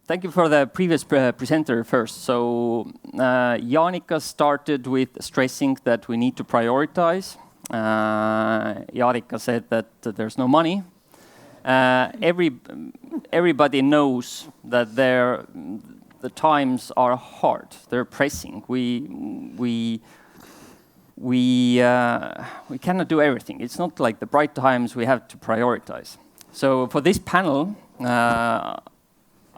Thank you for the previous presenter first. So Jaanika started with stressing that we need to prioritize. Jaanika said that there's no money. Everybody knows that the times are hard. They're pressing. We cannot do everything. It's not like the bright times. We have to prioritize. So for this panel,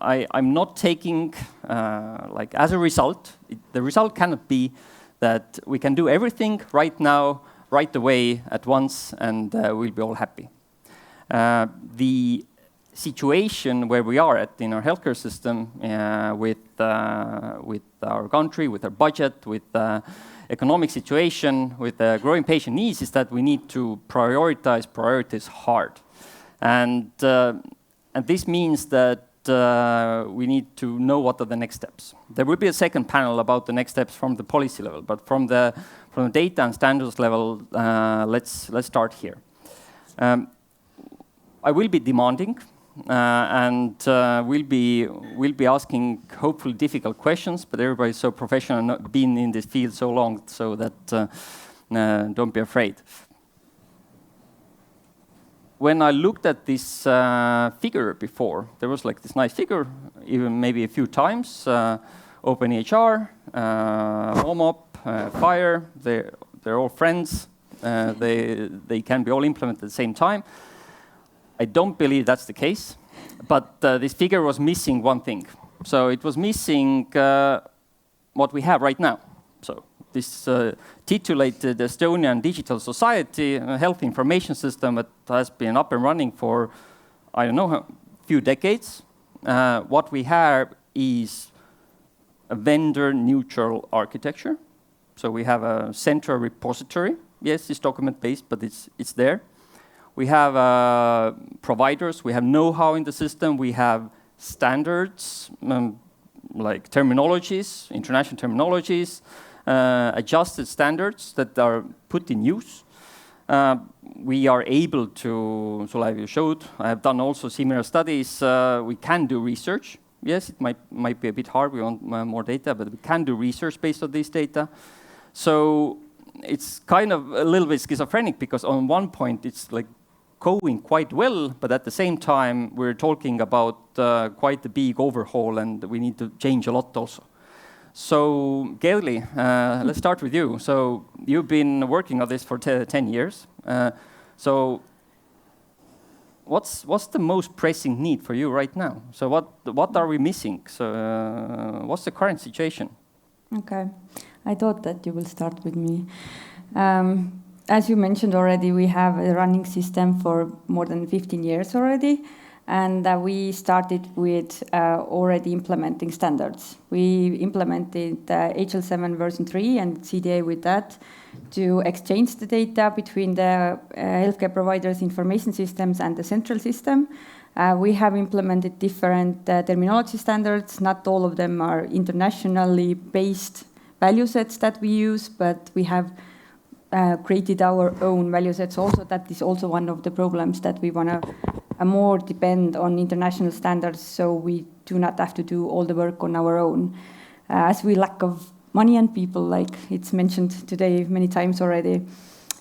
I'm not taking, like as a result, the result cannot be that we can do everything right now, right away, at once, and we'll be all happy. The situation where we are at in our healthcare system with our country, with our budget, with the economic situation, with the growing patient needs is that we need to prioritize hard. And this means that we need to know what are the next steps. There will be a second panel about the next steps from the policy level, but from the data and standards level, let's start here. I will be demanding, and we'll be asking hopefully difficult questions. But everybody's so professional, not been in this field so long, so that don't be afraid. When I looked at this figure before, there was like this nice figure, even maybe a few times. openEHR, OMOP, FHIR, they're all friends. They can be all implemented at the same time. I don't believe that's the case, but this figure was missing one thing. So it was missing what we have right now. So this titulated Estonian Digital Society Health Information System that has been up and running for, I don't know, a few decades. What we have is a vendor-neutral architecture. So we have a central repository. Yes, it's document-based, but it's there. We have providers. We have know-how in the system. We have standards, like terminologies, international terminologies, adjusted standards that are put in use. We are able to, so like you showed, I have done also similar studies. We can do research. Yes, it might be a bit hard. We want more data, but we can do research based on this data. So it's kind of a little bit schizophrenic because on one point it's like going quite well, but at the same time we're talking about quite a big overhaul and we need to change a lot also. So Kerli, let's start with you. So you've been working on this for 10 years. So what's the most pressing need for you right now? So what are we missing? So what's the current situation? Okay, I thought that you will start with me. As you mentioned already, we have a running system for more than 15 years already. And we started with already implementing standards. We implemented HL7 version 3 and CDA with that to exchange the data between the healthcare providers' information systems and the central system. We have implemented different terminology standards. Not all of them are internationally based value sets that we use, but we have created our own value sets also. That is also one of the problems that we want to more depend on international standards, so we do not have to do all the work on our own. As we lack of money and people, like it's mentioned today many times already.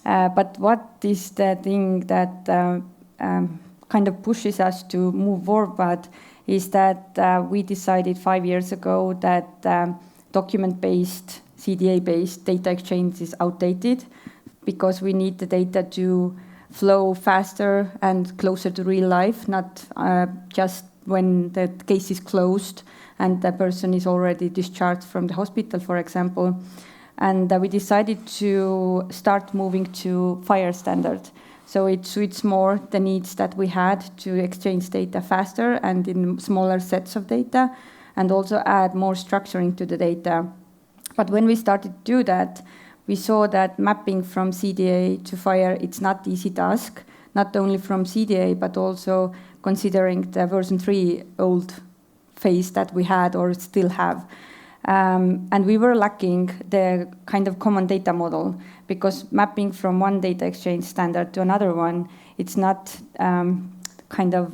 But what is the thing that kind of pushes us to move forward is that we decided 5 years ago that document-based, CDA-based data exchange is outdated because we need the data to flow faster and closer to real life, not just when the case is closed and the person is already discharged from the hospital, for example. And we decided to start moving to FHIR standard. So it suits more the needs that we had to exchange data faster and in smaller sets of data, and also add more structuring to the data. But when we started to do that, we saw that mapping from CDA to FHIR, it's not easy task, not only from CDA, but also considering the version 3 old phase that we had or still have. And we were lacking the kind of common data model, because mapping from one data exchange standard to another one, it's not kind of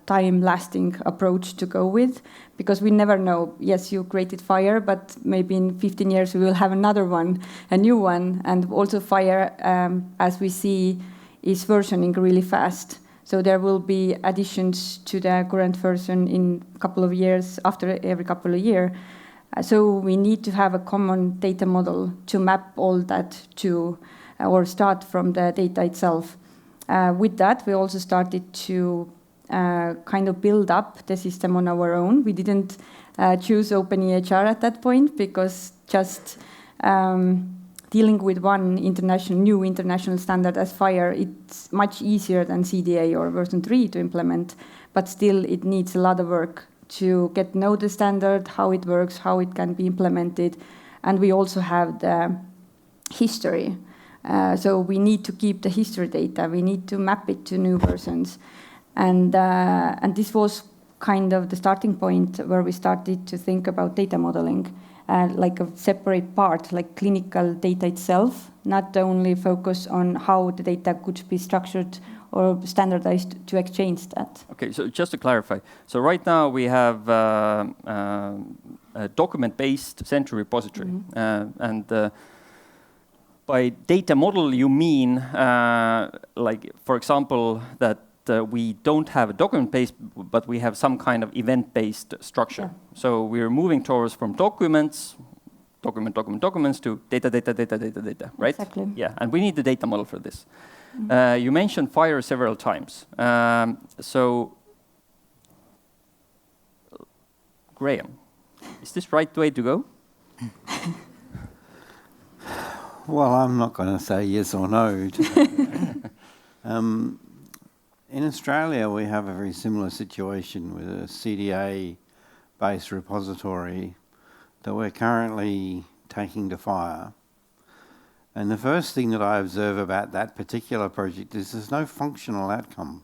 time-lasting approach to go with, because we never know. Yes, you created FHIR, but maybe in 15 years we will have another one, a new one, and also FHIR, as we see, is versioning really fast. So there will be additions to the current version in a couple of years, after every couple of years. So we need to have a common data model to map all that to, or start from the data itself. With that, we also started to kind of build up the system on our own. We didn't choose openEHR at that point, because just dealing with one new international standard as FHIR, it's much easier than CDA or version 3 to implement, but still it needs a lot of work to get to know the standard, how it works, how it can be implemented, and we also have the history. So we need to keep the history data. We need to map it to new versions, and this was kind of the starting point where we started to think about data modeling, like a separate part, like clinical data itself, not only focus on how the data could be structured or standardized to exchange that. Okay, so just to clarify, so right now we have a document-based central repository, and by data model you mean, like for example, that we don't have a document-based, but we have some kind of event-based structure. Yeah. So we're moving towards from documents to data, right? Exactly. Yeah, and we need the data model for this. You mentioned FHIR several times. So, Graham, is this right way to go? Well, I'm not going to say yes or no to that. In Australia, we have a very similar situation with a CDA-based repository that we're currently taking to FHIR. And the first thing that I observe about that particular project is there's no functional outcome.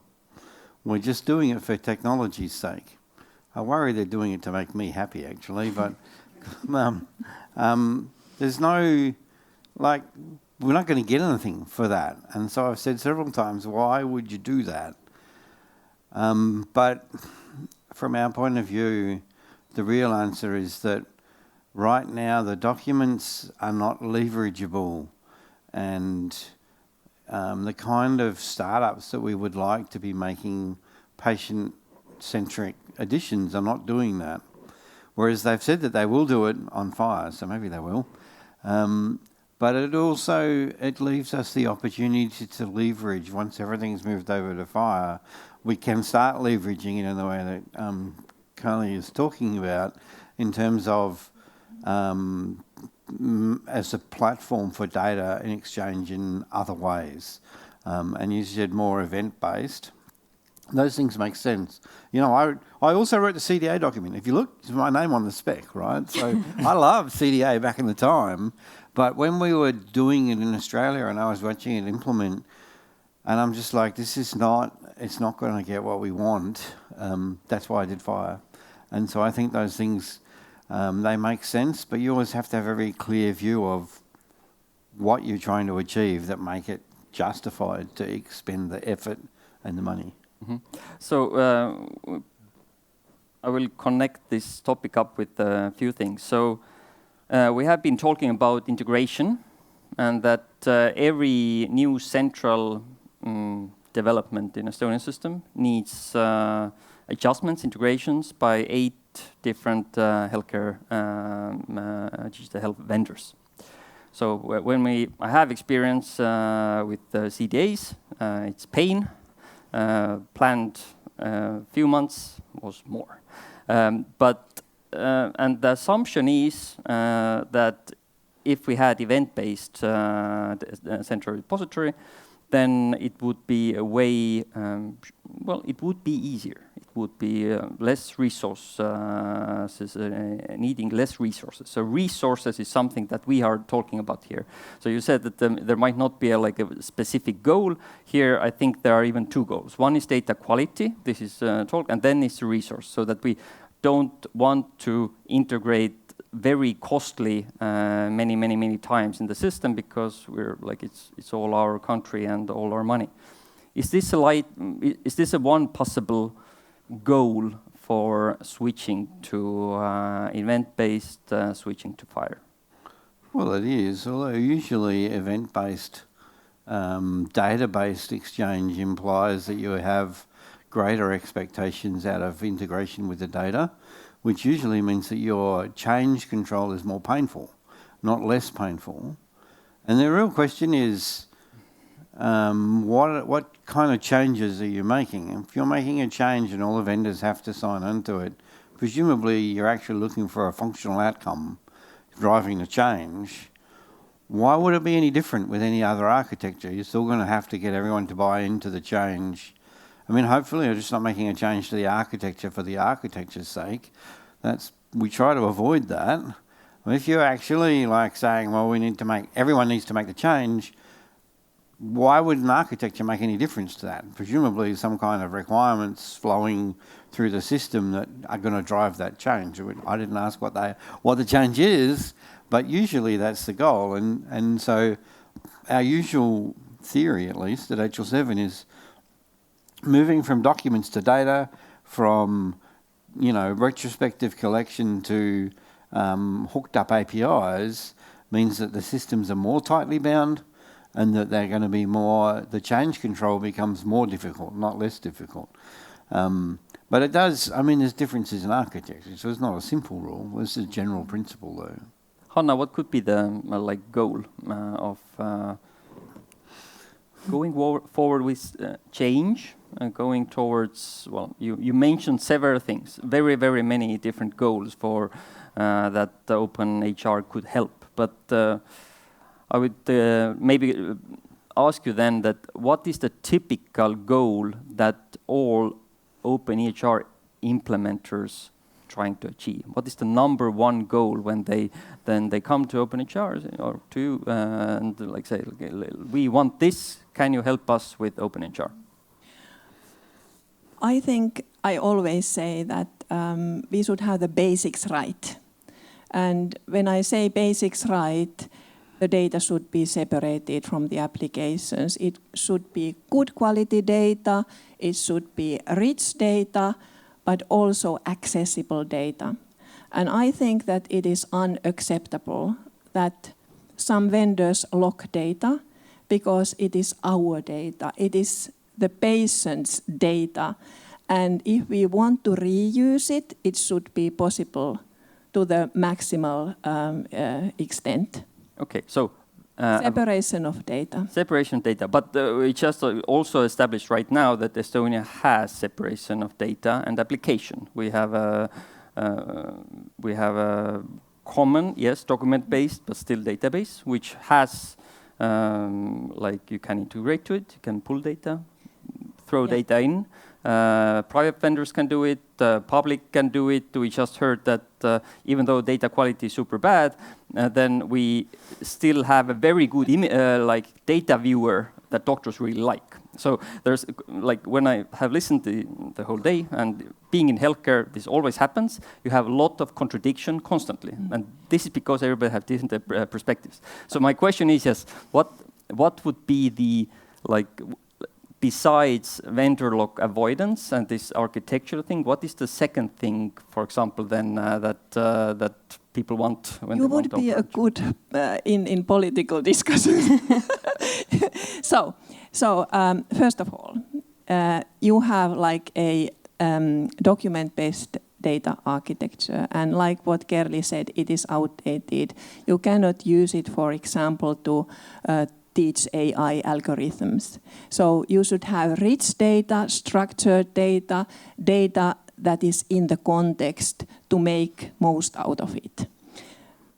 We're just doing it for technology's sake. I worry they're doing it to make me happy, actually, but there's no, like, we're not going to get anything for that. And so I've said several times, why would you do that? But from our point of view, the real answer is that right now the documents are not leverageable, and the kind of startups that we would like to be making patient-centric additions are not doing that. Whereas they've said that they will do it on FHIR, so maybe they will. But it leaves us the opportunity to leverage, once everything's moved over to FHIR, we can start leveraging it in the way that Kerli is talking about, in terms of as a platform for data in exchange in other ways. And you said more event-based. Those things make sense. You know, I also wrote the CDA document. If you look, it's my name on the spec, right? So I loved CDA back in the time. But when we were doing it in Australia and I was watching it implement, and I'm just like, it's not going to get what we want. That's why I did FHIR. And so I think those things, they make sense, but you always have to have a very clear view of what you're trying to achieve that make it justified to expend the effort and the money. Mm-hmm. So I will connect this topic up with a few things. So we have been talking about integration, and that every new central development in Estonian system needs adjustments, integrations by 8 different healthcare digital health vendors. So when I have experience with CDAs, it's pain. Planned few months was more, but and the assumption is that if we had event-based central repository, then it would be a way. Well, it would be easier. It would be less resources, needing less resources. So resources is something that we are talking about here. So you said that there might not be a specific goal. Here, I think there are even 2 goals. One is data quality. This is talk, and then is the resource, so that we don't want to integrate very costly many times in the system, because we're like it's all our country and all our money. Is this a one possible goal for switching to event-based, switching to FHIR? Well, it is, although usually event-based data-based exchange implies that you have greater expectations out of integration with the data, which usually means that your change control is more painful, not less painful. And the real question is, what kind of changes are you making? If you're making a change and all the vendors have to sign onto it, presumably you're actually looking for a functional outcome driving the change. Why would it be any different with any other architecture? You're still going to have to get everyone to buy into the change. I mean, hopefully you're just not making a change to the architecture for the architecture's sake. We try to avoid that. If you're actually like saying, well, everyone needs to make the change, why would an architecture make any difference to that? Presumably some kind of requirements flowing through the system that are going to drive that change. I didn't ask what the change is, but usually that's the goal. And so our usual theory, at least, at HL7 is moving from documents to data, from retrospective collection to hooked up APIs means that the systems are more tightly bound and that they're going to be the change control becomes more difficult, not less difficult. But it does, there's differences in architecture, so it's not a simple rule. It's a general principle, though. Hanna, what could be the goal of going forward with change and going towards, you mentioned several things, very, very many different goals for that openEHR could help. But I would maybe ask you then that what is the typical goal that all openEHR implementers trying to achieve? What is the number one goal when they come to openEHR or to and say, okay, we want this, can you help us with openEHR? I think I always say that we should have the basics right. And when I say basics right, the data should be separated from the applications. It should be good quality data, it should be rich data, but also accessible data. And I think that it is unacceptable that some vendors lock data because it is our data, it is the patient's data. And if we want to reuse it, it should be possible to the maximal extent. Okay, so separation of data. Separation of data, but we just also established right now that Estonia has separation of data and application. We have a common, yes, document-based, but still database, which has you can integrate to it, you can pull data, throw data in. Private vendors can do it, public can do it. We just heard that even though data quality is super bad, then we still have a very good data viewer that doctors really like. So there's when I have listened the whole day, and being in healthcare, this always happens. You have a lot of contradiction constantly, and this is because everybody has different perspectives. So my question is, yes, what would be the besides vendor lock avoidance and this architectural thing, what is the second thing, for example, then that people want when you they would want be a good in political discussions. So first of all, you have a document-based data architecture, and like what Kerli said, it is outdated. You cannot use it, for example, to teach AI algorithms. So you should have rich data, structured data, data that is in the context to make most out of it.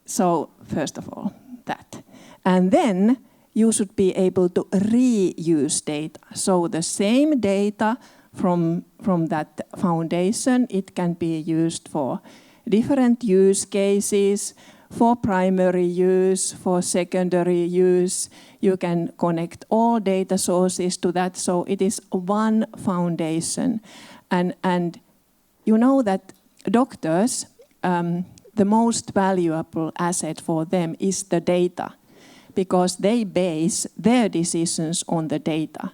So first of all, that. And then you should be able to reuse data. So the same data from that foundation, it can be used for different use cases, for primary use, for secondary use. You can connect all data sources to that, so it is one foundation. And you know that doctors, the most valuable asset for them is the data, because they base their decisions on the data.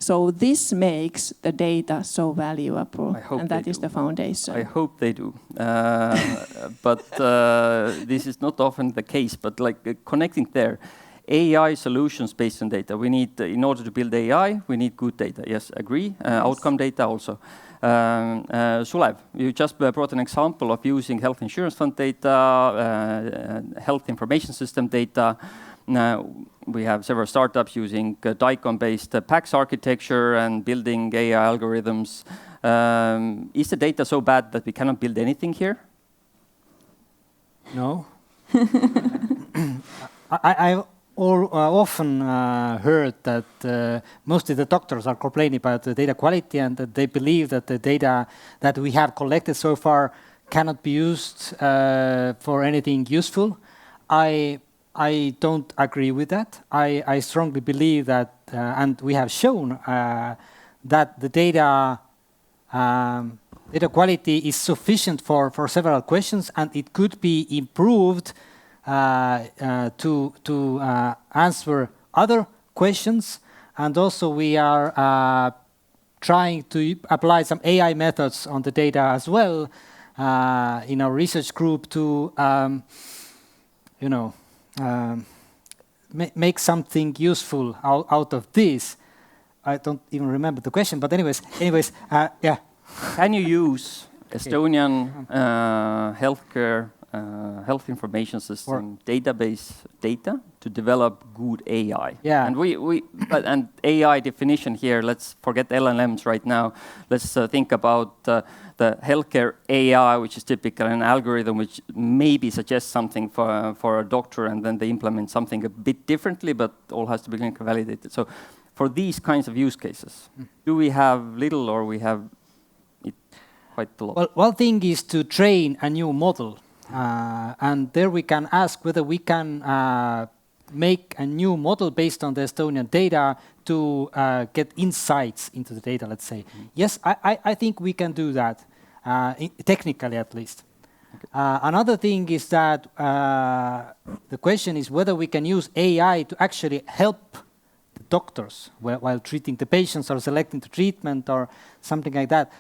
So this makes the data so valuable, and that is the foundation. I hope they do, but this is not often the case. But like connecting there, AI solutions based on data. We need, in order to build AI, we need good data. Yes, agree. Outcome data also. Sulev, you just brought an example of using health insurance fund data, health information system data. Now we have several startups using DICOM-based PACS architecture and building AI algorithms. Is the data so bad that we cannot build anything here? No. I've often heard that mostly the doctors are complaining about the data quality and that they believe that the data that we have collected so far cannot be used for anything useful. I don't agree with that. I strongly believe that, and we have shown that the data quality is sufficient for several questions, and it could be improved to answer other questions. And also we are trying to apply some AI methods on the data as well in our research group to, make something useful out of this. I don't even remember the question, but anyways, yeah. Can you use Estonian healthcare health information system database data to develop good AI? Yeah. And and AI definition here, let's forget LLMs right now. Let's think about the healthcare AI, which is typically an algorithm which maybe suggests something for a doctor, and then they implement something a bit differently, but all has to be clinically validated. So for these kinds of use cases, do we have little or we have it quite a lot? Well, one thing is to train a new model. And there we can ask whether we can make a new model based on the Estonian data to get insights into the data, let's say. Yes, I think we can do that, technically at least. Okay. Another thing is that the question is whether we can use AI to actually help the doctors while treating the patients or selecting the treatment or something like that.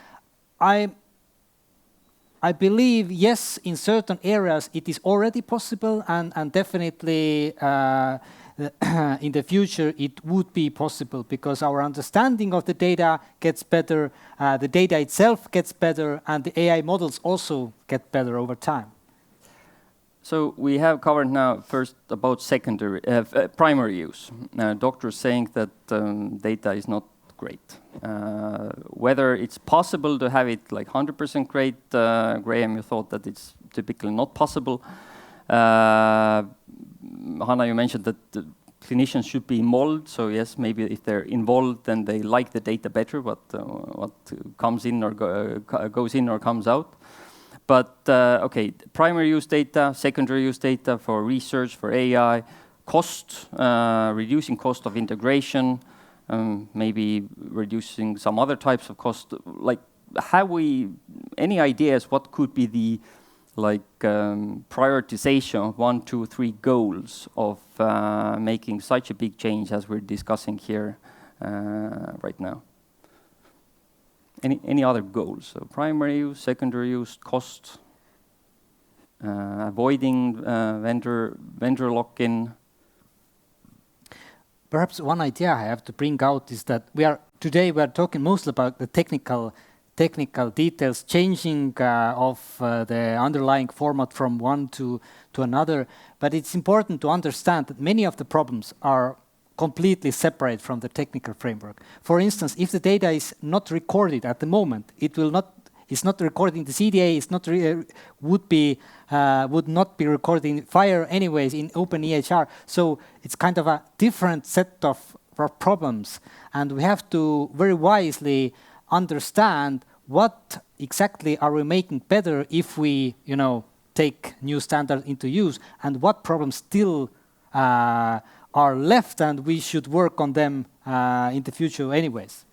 I believe, yes, in certain areas it is already possible, and definitely in the future it would be possible because our understanding of the data gets better, the data itself gets better, and the AI models also get better over time. So we have covered now first about secondary, primary use. Doctors saying that data is not great. Whether it's possible to have it like 100% great, Graham, you thought that it's typically not possible. Hanna, you mentioned that the clinicians should be involved. So yes, maybe if they're involved, then they like the data better, what comes in or goes in or comes out. But okay, primary use data, secondary use data for research, for AI, cost, reducing cost of integration, maybe reducing some other types of cost. Like, have we any ideas what could be the prioritization of 1, 2, 3 goals of making such a big change as we're discussing here right now? Any other goals? So primary use, secondary use, cost, avoiding vendor lock-in. Perhaps one idea I have to bring out is that we are talking mostly about the technical details, changing of the underlying format from one to another. But it's important to understand that many of the problems are completely separate from the technical framework. For instance, if the data is not recorded at the moment, it's not recording the CDA. It's not would not be recording FHIR anyways in openEHR. So it's kind of a different set of problems, and we have to very wisely understand what exactly are we making better if we, take new standards into use, and what problems still are left, and we should work on them in the future anyways.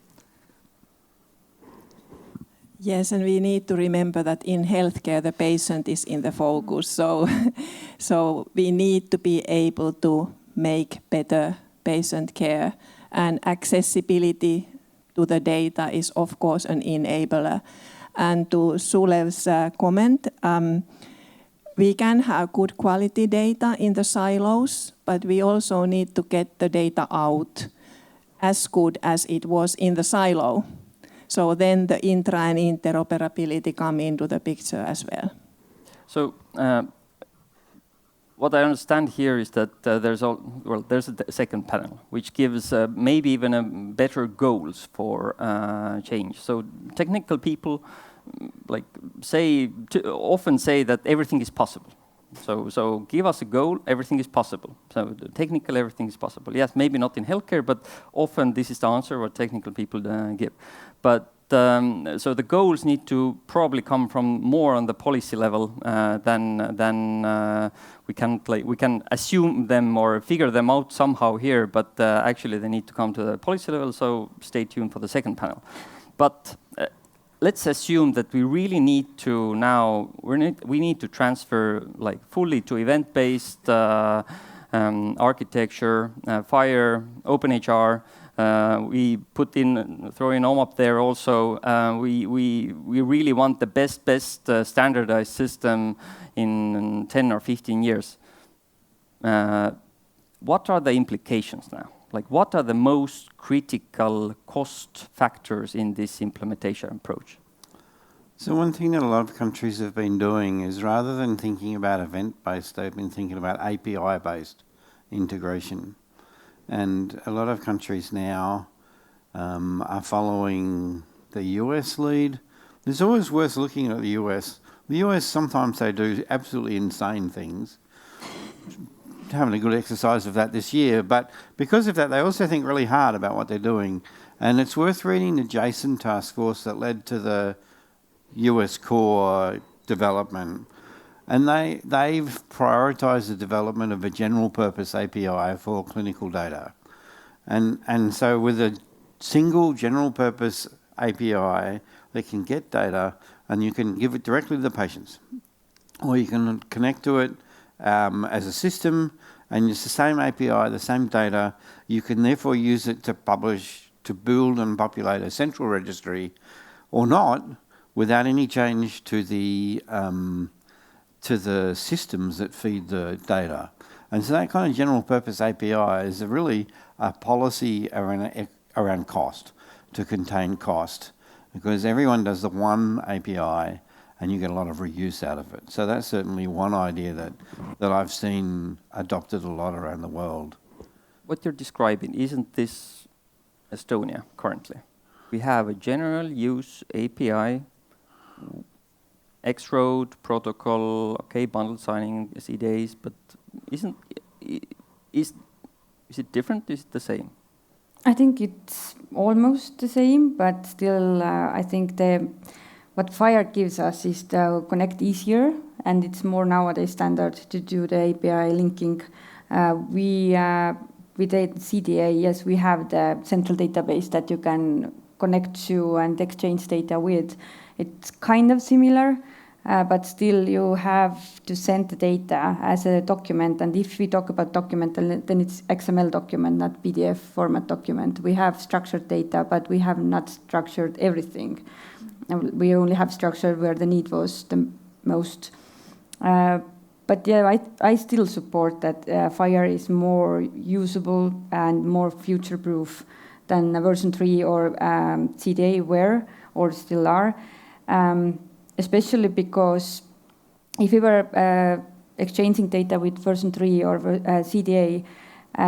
Yes, and we need to remember that in healthcare the patient is in the focus. So we need to be able to make better patient care, and accessibility to the data is of course an enabler. And to Sulev's comment, we can have good quality data in the silos, but we also need to get the data out as good as it was in the silo. So then the intra and interoperability come into the picture as well. So what I understand here is that there's a second panel, which gives maybe even better goals for change. So technical people often say that everything is possible. So give us a goal, everything is possible. So technical, everything is possible. Yes, maybe not in healthcare, but often this is the answer what technical people give. But so the goals need to probably come from more on the policy level than we can assume them or figure them out somehow here. But actually, they need to come to the policy level. So stay tuned for the second panel. But let's assume that we really need to now we need to transfer fully to event-based architecture, FHIR, openEHR. We throw in OMAP there also. We really want the best standardized system in 10 or 15 years. What are the implications now? What are the most critical cost factors in this implementation approach? So one thing that a lot of countries have been doing is rather than thinking about event-based, they've been thinking about API-based integration. And a lot of countries now are following the US lead. It's always worth looking at the US. The US, sometimes they do absolutely insane things. Having a good exercise of that this year, but because of that, they also think really hard about what they're doing. And it's worth reading the JASON task force that led to the US core development. And they've prioritized the development of a general purpose API for clinical data. And so with a single general purpose API, they can get data and you can give it directly to the patients. Or you can connect to it as a system, and it's the same API, the same data. You can therefore use it to publish, to build and populate a central registry, or not, without any change to the systems that feed the data. And so that kind of general purpose API is really a policy around cost, to contain cost, because everyone does the one API and you get a lot of reuse out of it. So that's certainly one idea that I've seen adopted a lot around the world. What you're describing, isn't this Estonia currently? We have a general use API, X-Road, protocol, okay, bundle signing, CDAs, but is it different? Is it the same? I think it's almost the same, but still I think what FHIR gives us is to connect easier, and it's more nowadays standard to do the API linking. With the CDA, yes, we have the central database that you can connect to and exchange data with. It's kind of similar, but still you have to send the data as a document. And if we talk about document, then it's XML document, not PDF format document. We have structured data, but we have not structured everything. We only have structured where the need was the most. But yeah, I still support that FHIR is more usable and more future-proof than version 3 or CDA were or still are. Especially because if we were exchanging data with version 3 or CDA,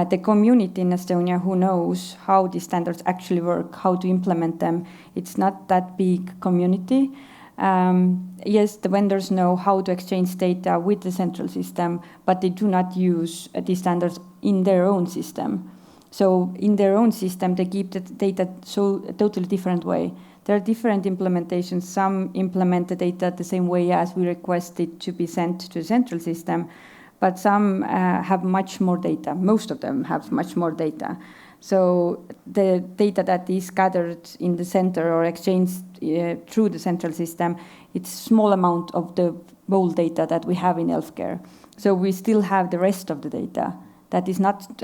the community in Estonia who knows how these standards actually work, how to implement them, it's not that big community. Yes, the vendors know how to exchange data with the central system, but they do not use these standards in their own system. So in their own system, they keep the data a totally different way. There are different implementations. Some implement the data the same way as we request it to be sent to the central system, but some have much more data. Most of them have much more data. So the data that is gathered in the center or exchanged through the central system, it's a small amount of the whole data that we have in healthcare. So we still have the rest of the data that is not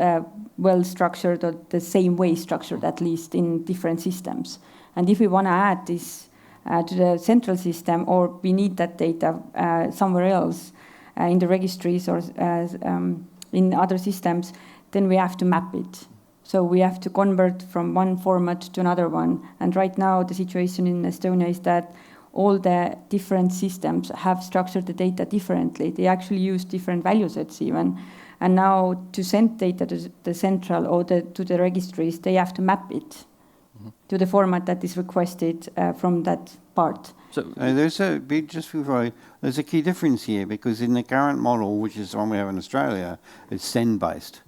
well structured or the same way structured, at least in different systems. And if we want to add this to the central system, or we need that data somewhere else in the registries or in other systems, then we have to map it. So we have to convert from one format to another one. And right now the situation in Estonia is that all the different systems have structured the data differently. They actually use different value sets even. And now to send data to the central or to the registries, they have to map it to the format that is requested from that part. So there's a key difference here, because in the current model, which is the one we have in Australia, it's send-based.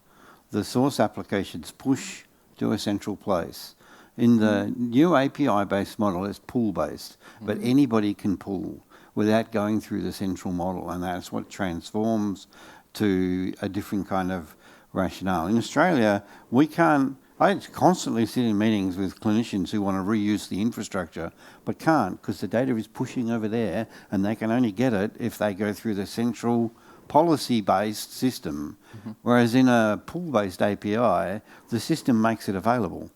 The source applications push to a central place. In the new API-based model, it's pull-based, but anybody can pull without going through the central model, and that's what transforms to a different kind of rationale. In Australia, I constantly sit in meetings with clinicians who want to reuse the infrastructure, but can't, because the data is pushing over there, and they can only get it if they go through the central policy-based system. Whereas in a pool-based API, the system makes it available,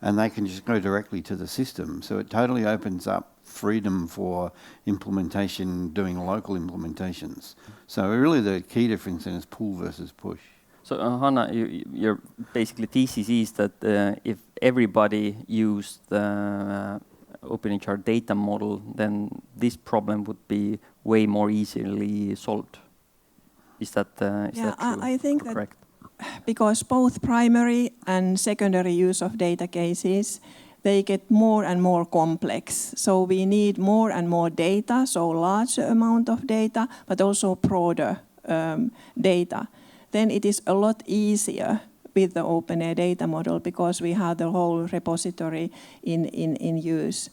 and they can just go directly to the system. So it totally opens up freedom for implementation, doing local implementations. So really the key difference then is pull versus push. So Hanna, your basically thesis is that if everybody used the openEHR data model, then this problem would be way more easily solved. Is that true? I think that correct? Because both primary and secondary use of data cases, they get more and more complex. So we need more and more data, so large amount of data, but also broader data. Then it is a lot easier with the openEHR data model because we have the whole repository in use.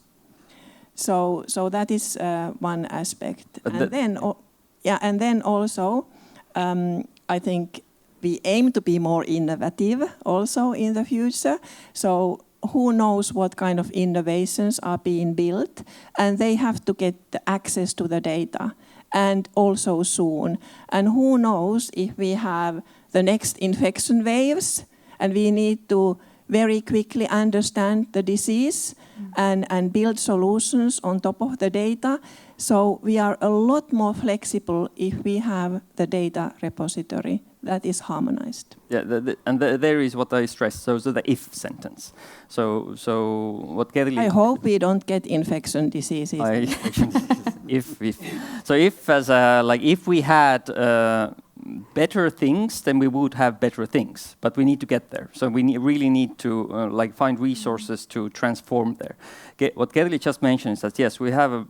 So that is one aspect. And then also, I think we aim to be more innovative also in the future. So who knows what kind of innovations are being built, and they have to get the access to the data, and also soon. And who knows if we have the next infection waves, and we need to very quickly understand the disease and build solutions on top of the data. So we are a lot more flexible if we have the data repository that is harmonized. Yeah, there is what I stress. So the if sentence. So what Kerli. I hope we don't get infection diseases. If we had better things, then we would have better things. But we need to get there. So we really need to find resources to transform there. What Kerli just mentioned is that yes, we have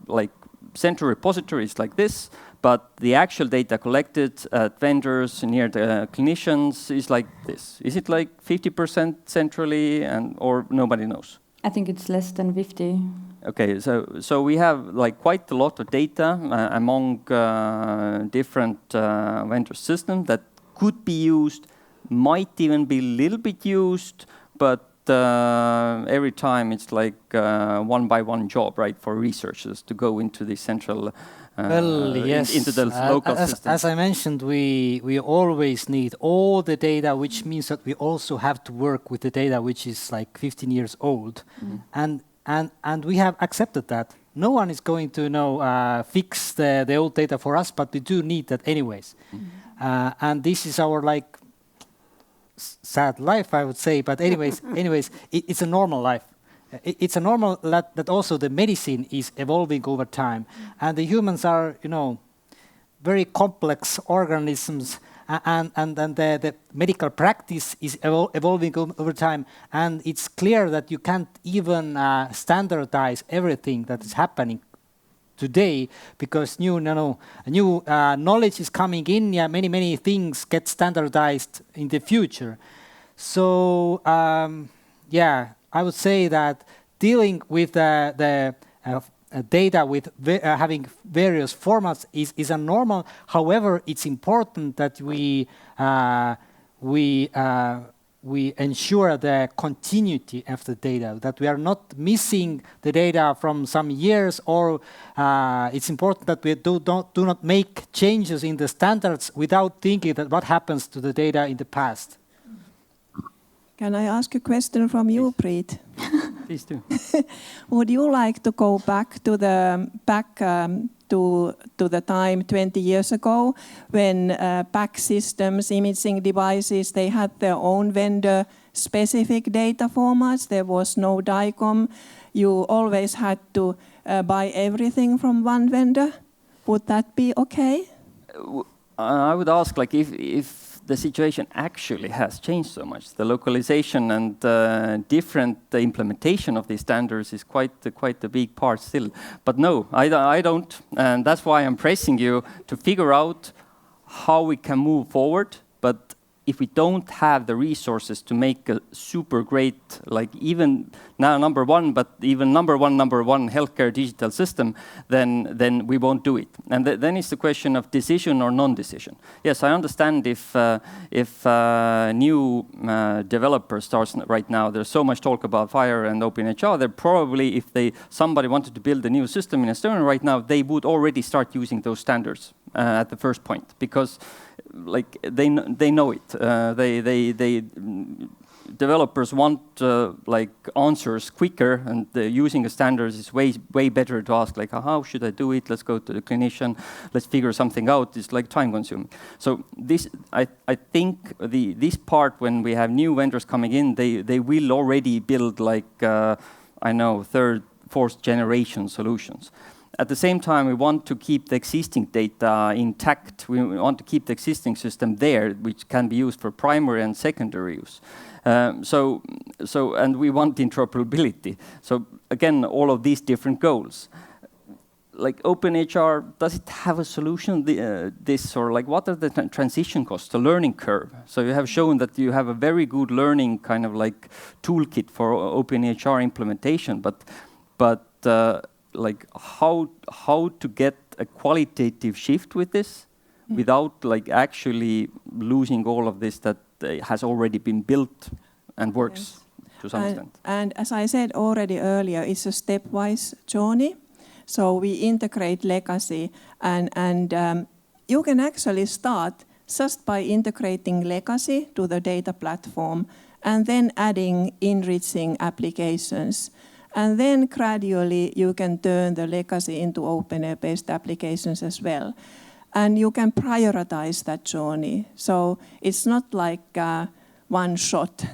central repositories like this, but the actual data collected at vendors near the clinicians is like this. Is it like 50% centrally, or nobody knows? I think it's less than 50. Okay, so we have quite a lot of data among different vendor systems that could be used, might even be a little bit used, but every time it's one by one job, right, for researchers to go into the central into the local system. As I mentioned, we always need all the data, which means that we also have to work with the data which is 15 years old, and we have accepted that. No one is going to fix the old data for us, but we do need that anyways. And this is our sad life, I would say. But anyways, it's a normal life. It's a normal that also the medicine is evolving over time, and the humans are, very complex organisms, and the medical practice is evolving over time, and it's clear that you can't even standardize everything that is happening today, because new knowledge is coming in. Yeah, many things get standardized in the future. So I would say that dealing with the data with having various formats is a normal. However, it's important that we ensure the continuity of the data, that we are not missing the data from some years, or it's important that we do not make changes in the standards without thinking that what happens to the data in the past. Can I ask a question from you, Priit? Please do. Would you like to go back to the time 20 years ago when PAC systems, imaging devices, they had their own vendor-specific data formats? There was no DICOM. You always had to buy everything from one vendor. Would that be okay? I would ask, like, if the situation actually has changed so much. The localization and different implementation of these standards is quite a big part still. But no, I don't, and that's why I'm pressing you to figure out how we can move forward. But if we don't have the resources to make a super great, like even now number one healthcare digital system, then we won't do it. And then it's the question of decision or non-decision. Yes, I understand if new developer starts right now, there's so much talk about FHIR and openEHR. They're probably, if somebody wanted to build a new system in Estonia right now, they would already start using those standards at the first point, because like they know it. They developers want like answers quicker, and using the standards is way better to ask like, how should I do it? Let's go to the clinician. Let's figure something out. It's like time consuming. So this, I think this part, when we have new vendors coming in, they will already build like third, fourth generation solutions. At the same time, we want to keep the existing data intact. We want to keep the existing system there, which can be used for primary and secondary use. And we want interoperability. So again, all of these different goals. Like openEHR, does it have a solution? This, or like, what are the transition costs, the learning curve? So you have shown that you have a very good learning kind of like toolkit for openEHR implementation, but like how to get a qualitative shift with this without like actually losing all of this that has already been built and works to some extent. And as I said already earlier, it's a stepwise journey. So we integrate legacy, and you can actually start just by integrating legacy to the data platform and then adding enriching applications. And then gradually you can turn the legacy into openEHR-based applications as well. And you can prioritize that journey. So it's not like one-shot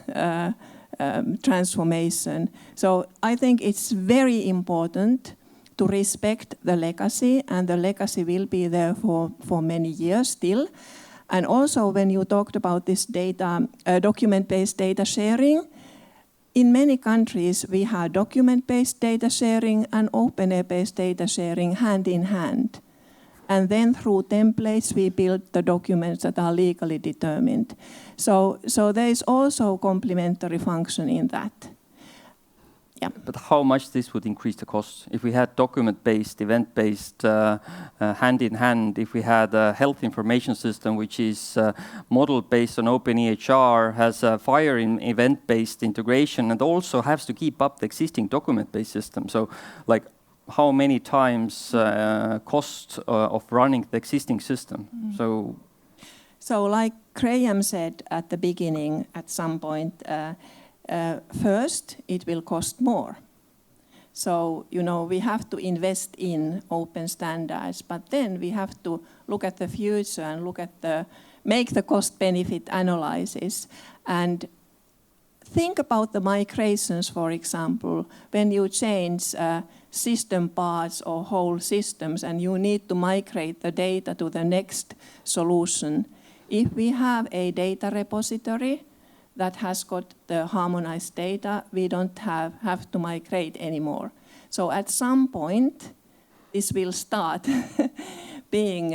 transformation. So I think it's very important to respect the legacy, and the legacy will be there for many years still. And also when you talked about this data, document-based data sharing, in many countries, we have document-based data sharing and openEHR-based data sharing hand in hand. And then through templates, we build the documents that are legally determined. So there is also complementary function in that. Yeah. But how much this would increase the costs? If we had document-based, event-based, hand-in-hand, if we had a health information system which is modeled based on openEHR, has a FHIR in event-based integration, and also has to keep up the existing document-based system. So like how many times cost of running the existing system? So like Graham said at the beginning, at some point, first, it will cost more. So, we have to invest in open standards, but then we have to look at the future and make the cost-benefit analysis. And think about the migrations, for example, when you change system parts or whole systems and you need to migrate the data to the next solution. If we have a data repository that has got the harmonized data, we don't have to migrate anymore. So at some point, this will start being,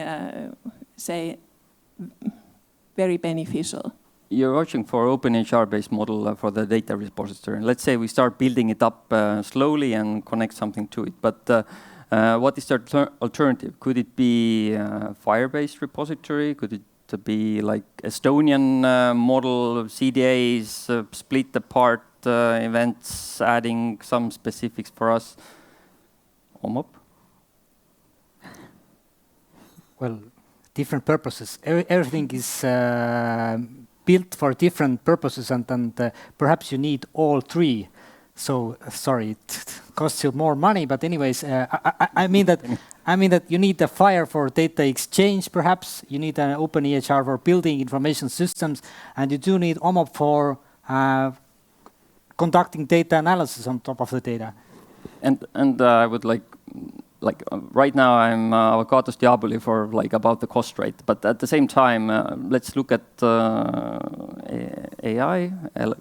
very beneficial. You're watching for openEHR-based model for the data repository. Let's say we start building it up slowly and connect something to it. But what is the alternative? Could it be a FHIR-based repository? Could it to be like Estonian model of CDAs, split apart events, adding some specifics for us? Omop? Well, different purposes. Everything is built for different purposes, and perhaps you need all three. So sorry, it costs you more money, but anyways, I mean that you need the FHIR for data exchange. Perhaps you need an openEHR for building information systems, and you do need OMOP for conducting data analysis on top of the data. And I would like right now I'm avocados diaboli for about the cost rate, but at the same time let's look at AI.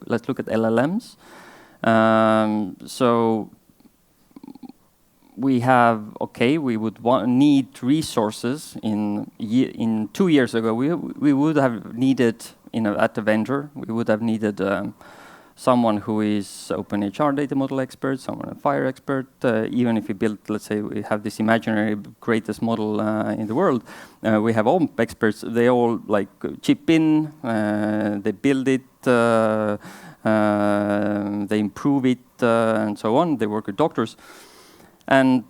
Let's look at LLMs. So we have we would need resources in 2 years ago. We would have needed at the vendor. We would have needed someone who is openEHR data model expert, someone a FHIR expert. Even if we build, let's say, we have this imaginary greatest model in the world, we have OMP experts. They all chip in, they build it, they improve it, and so on. They work with doctors, and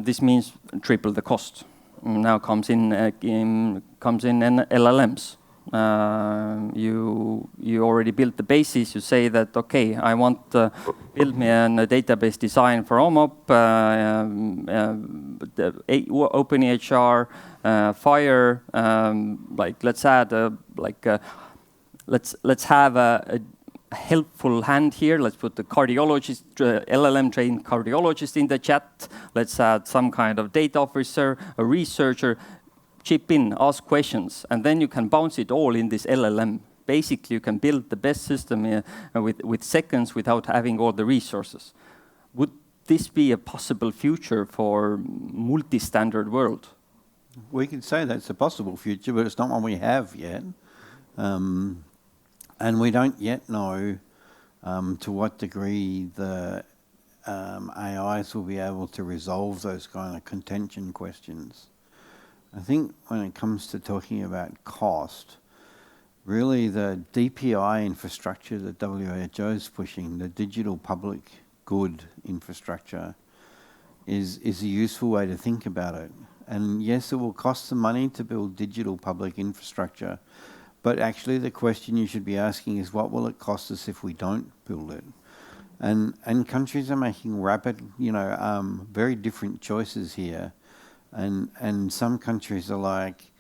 this means triple the cost. Now comes in LLMs. You already built the basis. You say that I want to build me a database design for OMOP, openEHR, FHIR. Let's add let's have a helpful hand here. Let's put the cardiologist, LLM trained cardiologist in the chat. Let's add some kind of data officer, a researcher. Chip in, ask questions, and then you can bounce it all in this LLM. Basically, you can build the best system with seconds without having all the resources. Would this be a possible future for multi-standard world? We could say that's a possible future, but it's not one we have yet. And we don't yet know to what degree the AIs will be able to resolve those kind of contention questions. I think when it comes to talking about cost, really the DPI infrastructure that WHO is pushing, the digital public good infrastructure, is a useful way to think about it. And yes, it will cost some money to build digital public infrastructure, but actually the question you should be asking is, what will it cost us if we don't build it? And countries are making rapid, very different choices here. And some countries are like,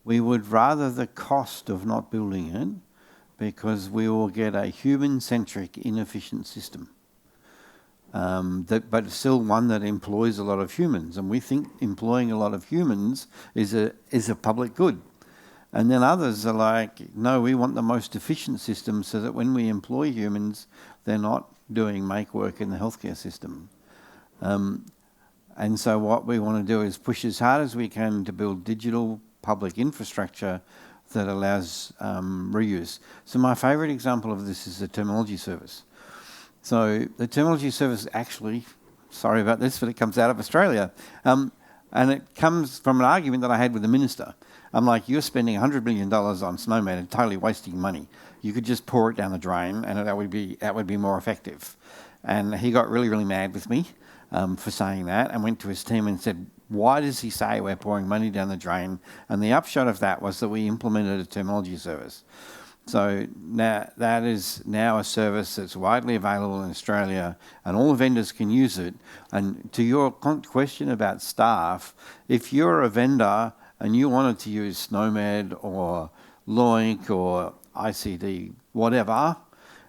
we would rather the cost of not building it because we will get a human-centric, inefficient system. But still one that employs a lot of humans. And we think employing a lot of humans is a public good. And then others are like, no, we want the most efficient system so that when we employ humans, they're not doing make work in the healthcare system. And so what we want to do is push as hard as we can to build digital public infrastructure that allows reuse. So my favourite example of this is the terminology service. So the terminology service actually, sorry about this, but it comes out of Australia. And it comes from an argument that I had with the minister. I'm like, you're spending $100 million on SNOMED and totally wasting money. You could just pour it down the drain and that would be more effective. And he got really, really mad with me for saying that, and went to his team and said, why does he say we're pouring money down the drain? And the upshot of that was that we implemented a terminology service. So now that is now a service that's widely available in Australia, and all vendors can use it. And to your question about staff, if you're a vendor and you wanted to use SNOMED or Loink or ICD, whatever,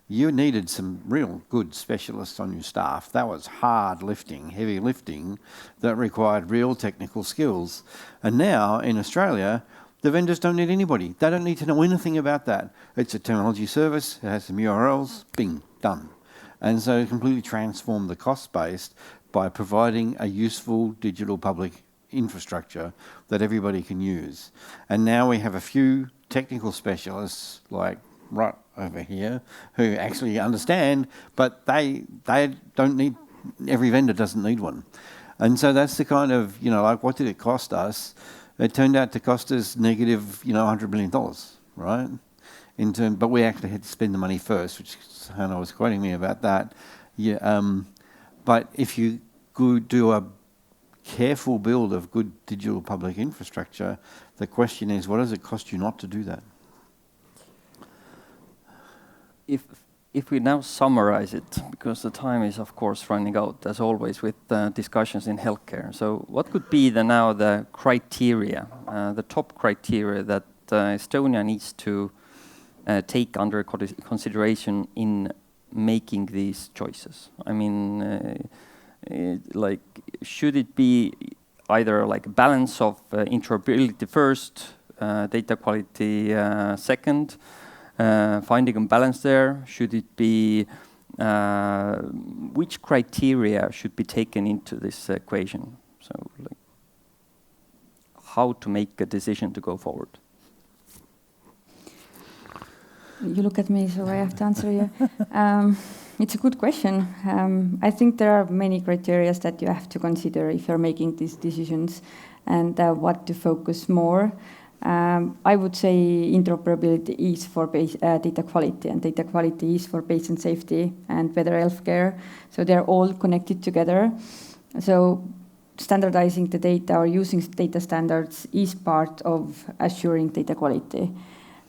you needed some real good specialists on your staff. That was hard lifting, heavy lifting, that required real technical skills. And now in Australia, the vendors don't need anybody. They don't need to know anything about that. It's a terminology service, it has some URLs, bing, done. And so it completely transformed the cost base by providing a useful digital public infrastructure that everybody can use. And now we have a few technical specialists like right over here who actually understand, but they don't need, every vendor doesn't need one. And so that's the kind of, what did it cost us? It turned out to cost us negative, $100 million, right? But we actually had to spend the money first, which Hanna was quoting me about that. Yeah, but if you could do a careful build of good digital public infrastructure, the question is, what does it cost you not to do that? if we now summarize it, because the time is of course running out, as always with discussions in healthcare. So what could be the criteria, the top criteria that Estonia needs to take under consideration in making these choices? I mean, should it be either like a balance of interoperability first, data quality second, finding a balance there? Should it be, which criteria should be taken into this equation? So like, how to make a decision to go forward? You look at me, so I have to answer you. It's a good question. I think there are many criteria that you have to consider if you're making these decisions and what to focus more. I would say interoperability is for data quality, and data quality is for patient safety and better healthcare. So they're all connected together. So standardizing the data or using data standards is part of assuring data quality.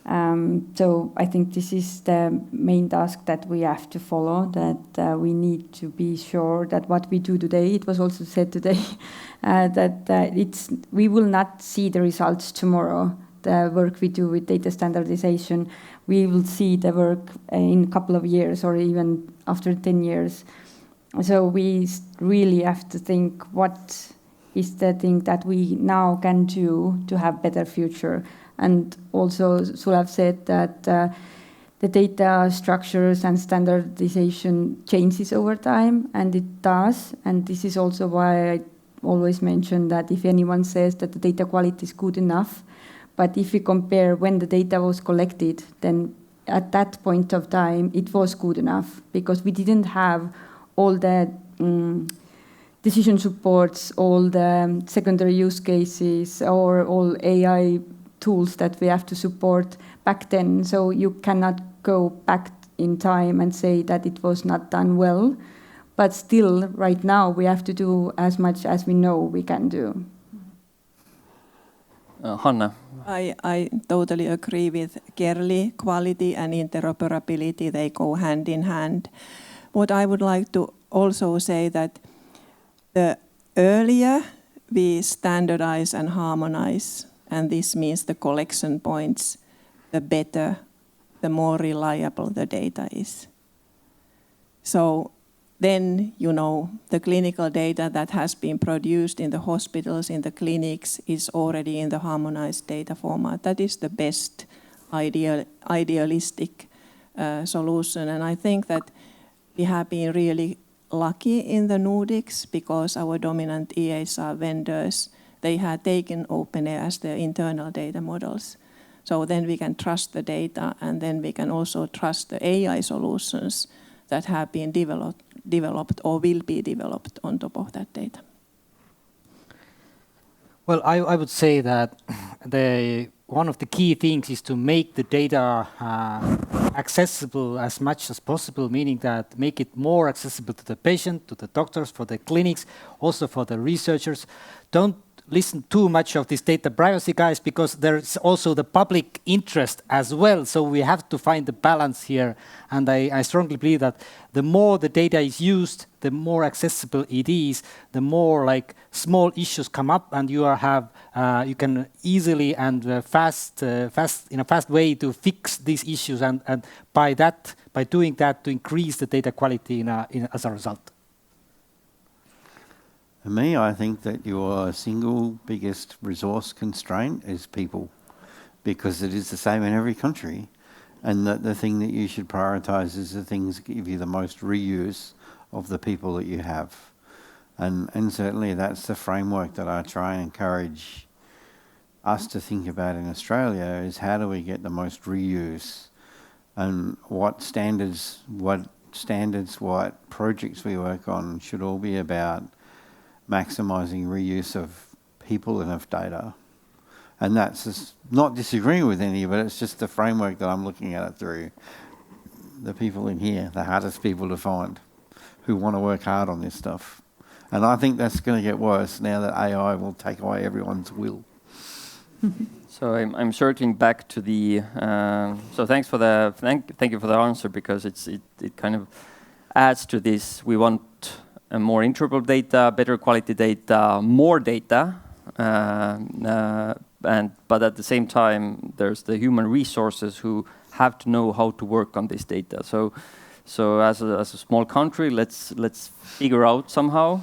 So I think this is the main task that we have to follow, that we need to be sure that what we do today, it was also said today, that we will not see the results tomorrow. The work we do with data standardization, we will see the work in a couple of years or even after 10 years. So we really have to think what is the thing that we now can do to have better future. And also Sulev said that the data structures and standardization changes over time, and it does. And this is also why I always mention that if anyone says that the data quality is good enough, but if we compare when the data was collected, then at that point of time it was good enough, because we didn't have all the decision supports, all the secondary use cases, or all AI tools that we have to support back then. So you cannot go back in time and say that it was not done well. But still, right now, we have to do as much as we know we can do. Hanna? I totally agree with Kerli. Quality and interoperability, they go hand in hand. What I would like to also say that the earlier we standardize and harmonize, and this means the collection points, the better, the more reliable the data is. So then, the clinical data that has been produced in the hospitals, in the clinics, is already in the harmonized data format. That is the best idealistic solution. And I think that we have been really lucky in the Nordics, because our dominant EHR vendors, they had taken openEHR as their internal data models. So then we can trust the data, and then we can also trust the AI solutions that have been developed or will be developed on top of that data. Well, I would say that one of the key things is to make the data accessible as much as possible, meaning that make it more accessible to the patient, to the doctors, for the clinics, also for the researchers. Don't listen too much of these data privacy guys, because there's also the public interest as well. So we have to find the balance here. And I strongly believe that the more the data is used, the more accessible it is, the more like small issues come up, and you can easily and in a fast way to fix these issues, and by doing that, to increase the data quality as a result. For me, I think that your single biggest resource constraint is people, because it is the same in every country, and that the thing that you should prioritize is the things that give you the most reuse of the people that you have. And certainly that's the framework that I try and encourage us to think about in Australia, is how do we get the most reuse, and what projects we work on should all be about maximising reuse of people and of data. And that's just not disagreeing with any, but it's just the framework that I'm looking at it through. The people in here, the hardest people to find, who want to work hard on this stuff. And I think that's going to get worse now that AI will take away everyone's will. So I'm circling back to the. So thanks for the thank you for the answer, because it kind of adds to this. We want more interoperable data, better quality data, more data, but at the same time, there's the human resources who have to know how to work on this data. So as a small country, let's figure out somehow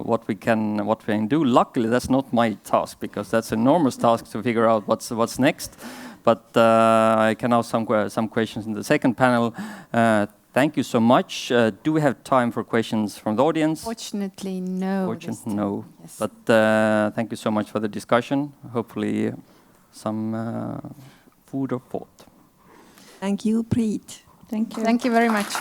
what we can do. Luckily, that's not my task, because that's an enormous task to figure out what's next. But I can ask some questions in the second panel. Thank you so much. Do we have time for questions from the audience? Fortunately, no. Fortunately, no. Yes. But thank you so much for the discussion. Hopefully, some food or thought. Thank you, Priit. Thank you. Thank you very much.